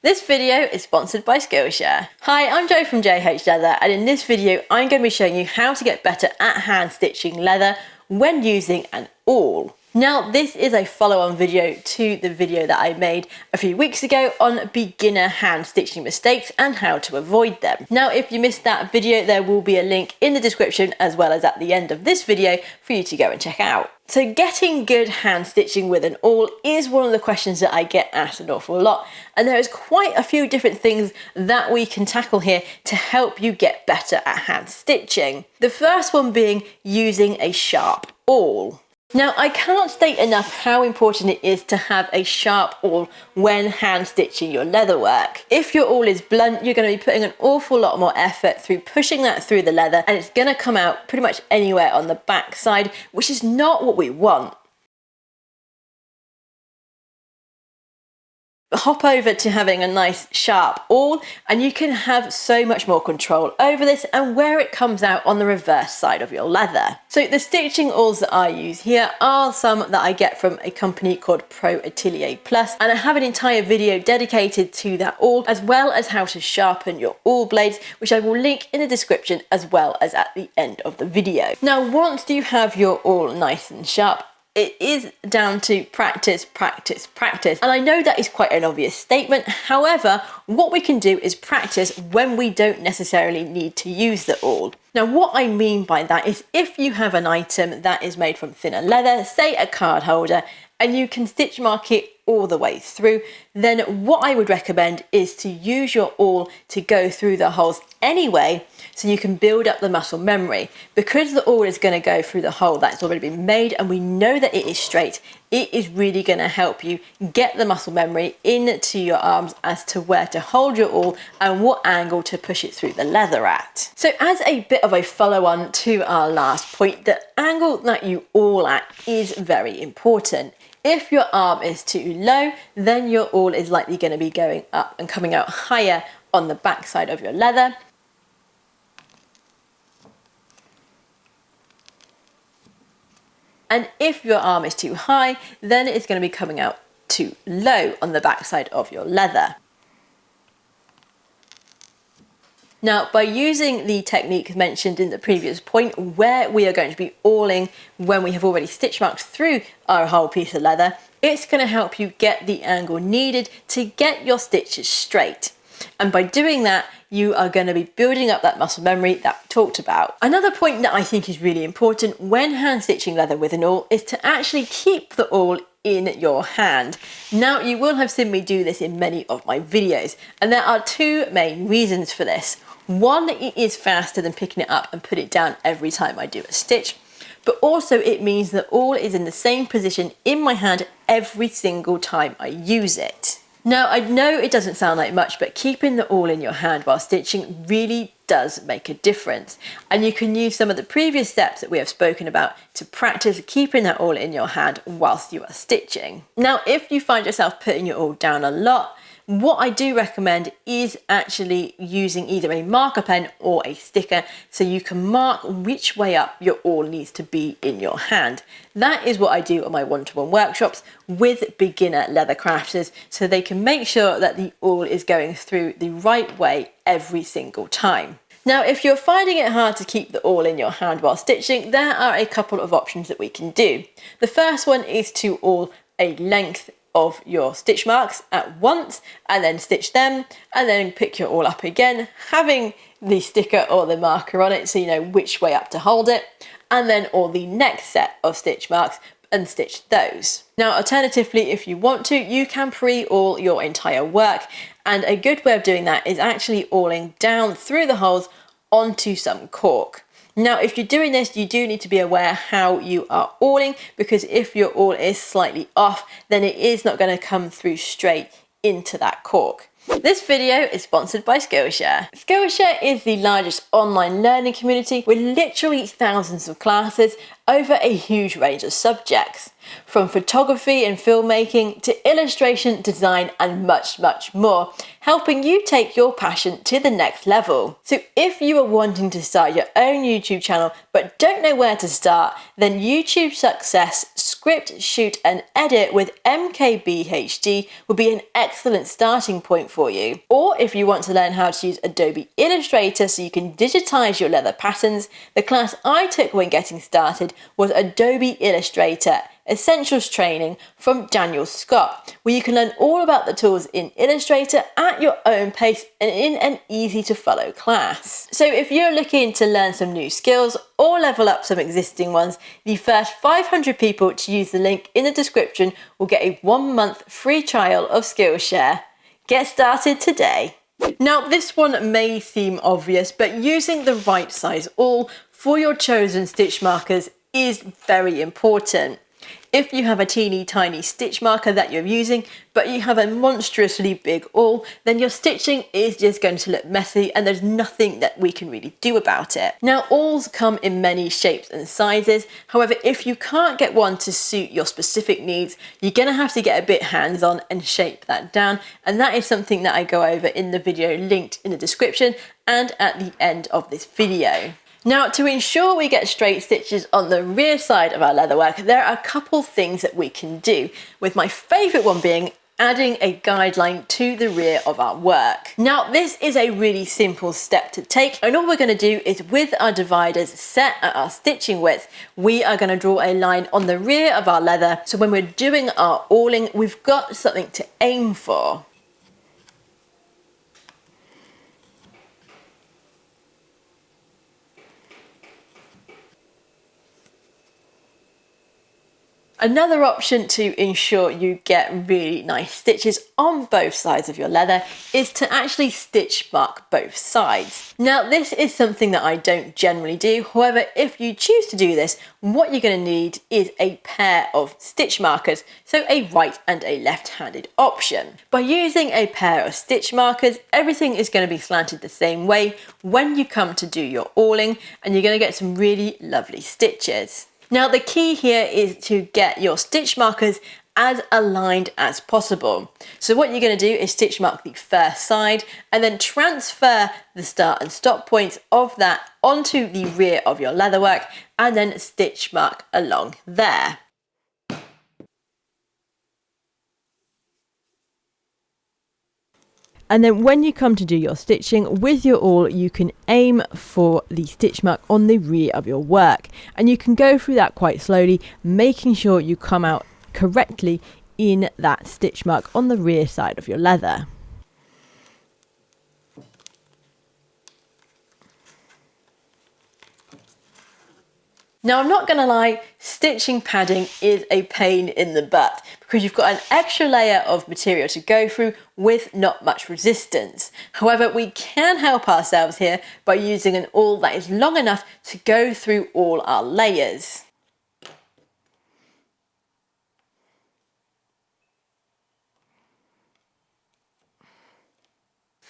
This video is sponsored by Skillshare. Hi, I'm Jo from J.H.Leather, and in this video I'm going to be showing you how to get better at hand stitching leather when using an awl. Now, this is a follow-on video to the video that I made a few weeks ago on beginner hand stitching mistakes and how to avoid them. Now, if you missed that video, there will be a link in the description as well as at the end of this video for you to go and check out. So getting good hand stitching with an awl is one of the questions that I get asked an awful lot, and there is quite a few different things that we can tackle here to help you get better at hand stitching. The first one being using a sharp awl. Now, I can't state enough how important it is to have a sharp awl when hand stitching your leather work. If your awl is blunt, you're going to be putting an awful lot more effort through pushing that through the leather, and it's going to come out pretty much anywhere on the back side, which is not what we want. Hop over to having a nice sharp awl and you can have so much more control over this and where it comes out on the reverse side of your leather. So the stitching awls that I use here are some that I get from a company called Pro Atelier Plus, and I have an entire video dedicated to that awl as well as how to sharpen your awl blades, which I will link in the description as well as at the end of the video. Now, once you have your awl nice and sharp, it is down to practice, practice, practice. And I know that is quite an obvious statement. However, what we can do is practice when we don't necessarily need to use the awl. Now, what I mean by that is if you have an item that is made from thinner leather, say a card holder, and you can stitch mark it all the way through, then what I would recommend is to use your awl to go through the holes anyway, so you can build up the muscle memory. Because the awl is going to go through the hole that's already been made and we know that it is straight, it is really going to help you get the muscle memory into your arms as to where to hold your awl and what angle to push it through the leather at. So as a bit of a follow-on to our last point, the angle that you awl at is very important. If your arm is too low, then your awl is likely going to be going up and coming out higher on the back side of your leather. And if your arm is too high, then it's going to be coming out too low on the back side of your leather. Now, by using the technique mentioned in the previous point, where we are going to be awling when we have already stitch marked through our whole piece of leather, it's going to help you get the angle needed to get your stitches straight. And by doing that, you are going to be building up that muscle memory that we talked about. Another point that I think is really important when hand stitching leather with an awl is to actually keep the awl in your hand. Now, you will have seen me do this in many of my videos, and there are two main reasons for this. One, it is faster than picking it up and put it down every time I do a stitch, but also it means that awl is in the same position in my hand every single time I use it. Now, I know it doesn't sound like much, but keeping the awl in your hand while stitching really does make a difference. And you can use some of the previous steps that we have spoken about to practice keeping that awl in your hand whilst you are stitching. Now, if you find yourself putting your awl down a lot, what I do recommend is actually using either a marker pen or a sticker so you can mark which way up your awl needs to be in your hand. That is what I do on my one-to-one workshops with beginner leather crafters, so they can make sure that the awl is going through the right way every single time. Now, if you're finding it hard to keep the awl in your hand while stitching, there are a couple of options that we can do. The first one is to awl a length of your stitch marks at once and then stitch them and then pick your awl up again, having the sticker or the marker on it so you know which way up to hold it, and then awl the next set of stitch marks and stitch those. Now, alternatively, if you want to, you can pre-awl your entire work, and a good way of doing that is actually awling down through the holes onto some cork. Now, if you're doing this, you do need to be aware how you are awling, because if your awl is slightly off, then it is not going to come through straight into that cork. This video is sponsored by Skillshare. Skillshare is the largest online learning community with literally thousands of classes over a huge range of subjects, from photography and filmmaking to illustration, design and much more, helping you take your passion to the next level. So if you are wanting to start your own YouTube channel but don't know where to start, then YouTube Success Script, Shoot and Edit with MKBHD would be an excellent starting point for you. Or if you want to learn how to use Adobe Illustrator so you can digitize your leather patterns, the class I took when getting started was Adobe Illustrator Essentials Training from Daniel Scott, where you can learn all about the tools in Illustrator at your own pace and in an easy to follow class. So if you're looking to learn some new skills or level up some existing ones, the first 500 people to use the link in the description will get a 1-month free trial of Skillshare. Get started today. Now this one may seem obvious, but using the right size awl for your chosen stitch markers is very important. If you have a teeny tiny stitch marker that you're using, but you have a monstrously big awl, then your stitching is just going to look messy and there's nothing that we can really do about it. Now, awls come in many shapes and sizes. However, if you can't get one to suit your specific needs, you're going to have to get a bit hands-on and shape that down. And that is something that I go over in the video linked in the description and at the end of this video. Now, to ensure we get straight stitches on the rear side of our leatherwork, there are a couple things that we can do, with my favourite one being adding a guideline to the rear of our work. Now, this is a really simple step to take, and all we're going to do is with our dividers set at our stitching width, we are going to draw a line on the rear of our leather, so when we're doing our awling, we've got something to aim for. Another option to ensure you get really nice stitches on both sides of your leather is to actually stitch mark both sides. Now this is something that I don't generally do, however if you choose to do this, what you're going to need is a pair of stitch markers, so a right and a left-handed option. By using a pair of stitch markers, everything is going to be slanted the same way when you come to do your awling, and you're going to get some really lovely stitches. Now the key here is to get your stitch markers as aligned as possible. So what you're going to do is stitch mark the first side and then transfer the start and stop points of that onto the rear of your leatherwork and then stitch mark along there. And then when you come to do your stitching with your awl, you can aim for the stitch mark on the rear of your work. And you can go through that quite slowly, making sure you come out correctly in that stitch mark on the rear side of your leather. Now, I'm not going to lie, stitching padding is a pain in the butt because you've got an extra layer of material to go through with not much resistance. However, we can help ourselves here by using an awl that is long enough to go through all our layers.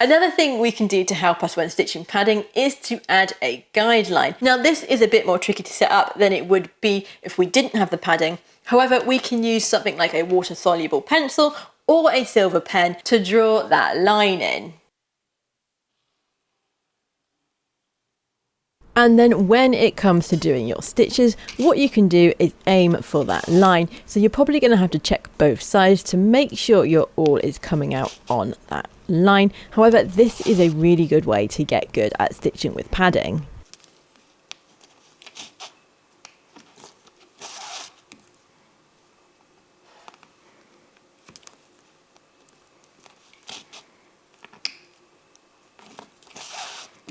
Another thing we can do to help us when stitching padding is to add a guideline. Now this is a bit more tricky to set up than it would be if we didn't have the padding. However, we can use something like a water-soluble pencil or a silver pen to draw that line in. And then when it comes to doing your stitches, what you can do is aim for that line. So you're probably going to have to check both sides to make sure your awl is coming out on that line. However, this is a really good way to get good at stitching with padding.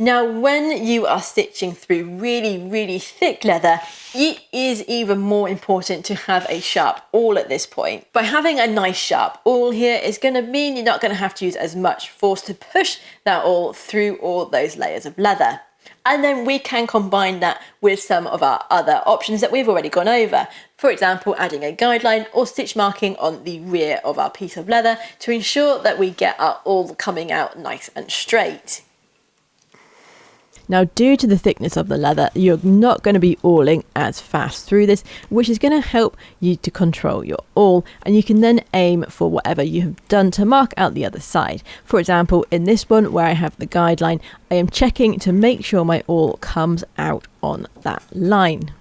Now, when you are stitching through really thick leather, it is even more important to have a sharp awl at this point. By having a nice sharp awl here is going to mean you're not going to have to use as much force to push that awl through all those layers of leather. And then we can combine that with some of our other options that we've already gone over. For example, adding a guideline or stitch marking on the rear of our piece of leather to ensure that we get our awl coming out nice and straight. Now, due to the thickness of the leather, you're not going to be awling as fast through this, which is going to help you to control your awl, and you can then aim for whatever you have done to mark out the other side. For example, in this one where I have the guideline, I am checking to make sure my awl comes out on that line.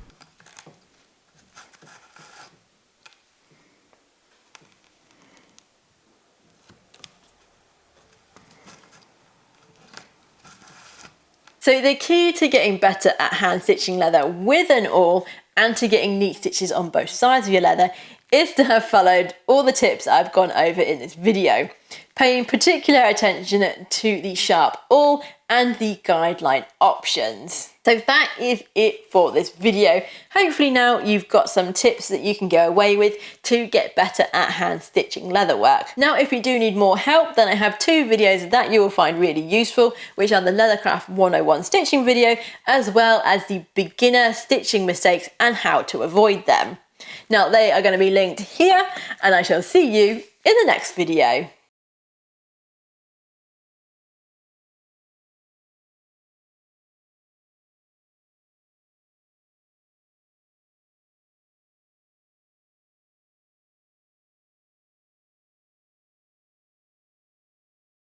So the key to getting better at hand stitching leather with an awl and to getting neat stitches on both sides of your leather is to have followed all the tips I've gone over in this video, paying particular attention to the sharp awl and the guideline options. So that is it for this video. Hopefully now you've got some tips that you can go away with to get better at hand stitching leather work. Now, if you do need more help, then I have 2 videos that you will find really useful, which are the Leathercraft 101 stitching video, as well as the beginner stitching mistakes and how to avoid them. Now, they are going to be linked here, and I shall see you in the next video.